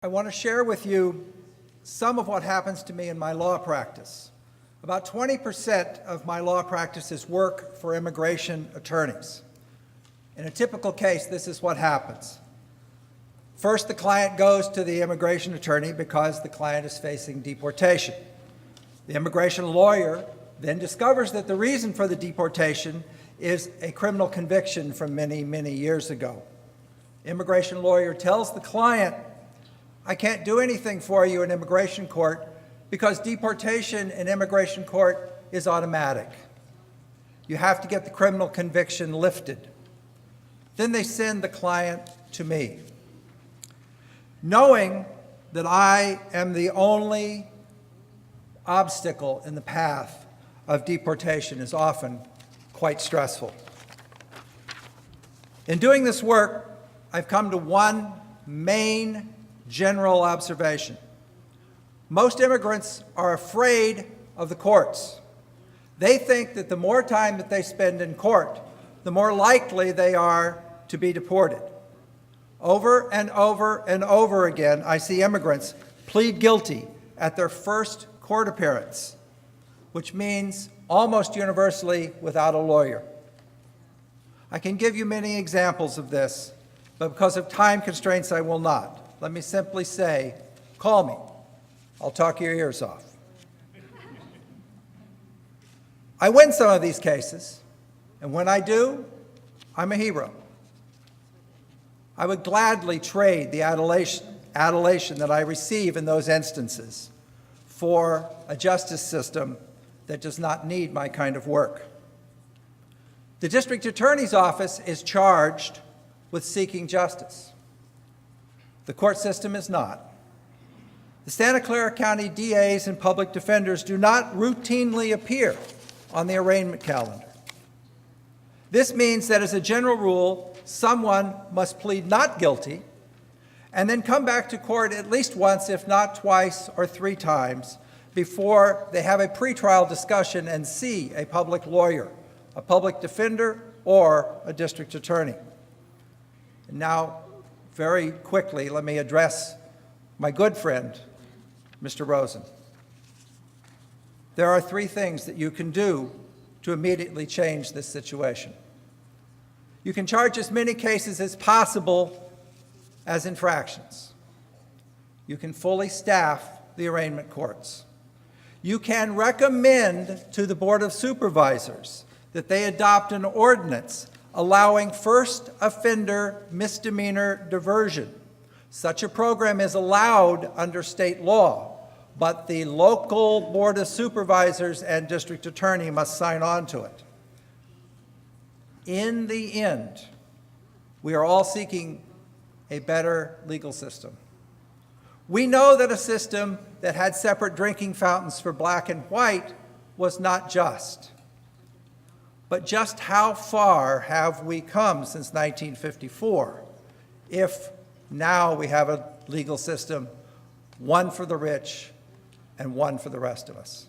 I want to share with you some of what happens to me in my law practice. About 20% of my law practice is work for immigration attorneys. In a typical case, this is what happens. First, the client goes to the immigration attorney because the client is facing deportation. The immigration lawyer then discovers that the reason for the deportation is a criminal conviction from many, many years ago. Immigration lawyer tells the client, I can't do anything for you in immigration court because deportation in immigration court is automatic. You have to get the criminal conviction lifted. Then they send the client to me. Knowing that I am the only obstacle in the path of deportation is often quite stressful. In doing this work, I've come to one main general observation. Most immigrants are afraid of the courts. They think that the more time that they spend in court, the more likely they are to be deported. Over and over and over again, I see immigrants plead guilty at their first court appearance, which means almost universally without a lawyer. I can give you many examples of this, but because of time constraints, I will not. Let me simply say, call me. I'll talk your ears off. I win some of these cases, and when I do, I'm a hero. I would gladly trade the adulation that I receive in those instances for a justice system that does not need my kind of work. The district attorney's office is charged with seeking justice. The court system is not. The Santa Clara County DAs and public defenders do not routinely appear on the arraignment calendar. This means that as a general rule, someone must plead not guilty and then come back to court at least once, if not twice or three times, before they have a pretrial discussion and see a public lawyer, a public defender, or a district attorney. And now, very quickly, let me address my good friend, Mr. Rosen. There are three things that you can do to immediately change this situation. You can charge as many cases as possible as infractions. You can fully staff the arraignment courts. You can recommend to the Board of Supervisors that they adopt an ordinance allowing first offender misdemeanor diversion. Such a program is allowed under state law, but the local Board of Supervisors and district attorney must sign on to it. In the end, we are all seeking a better legal system. We know that a system that had separate drinking fountains for black and white was not just. But just how far have we come since 1954 if now we have a legal system, one for the rich and one for the rest of us?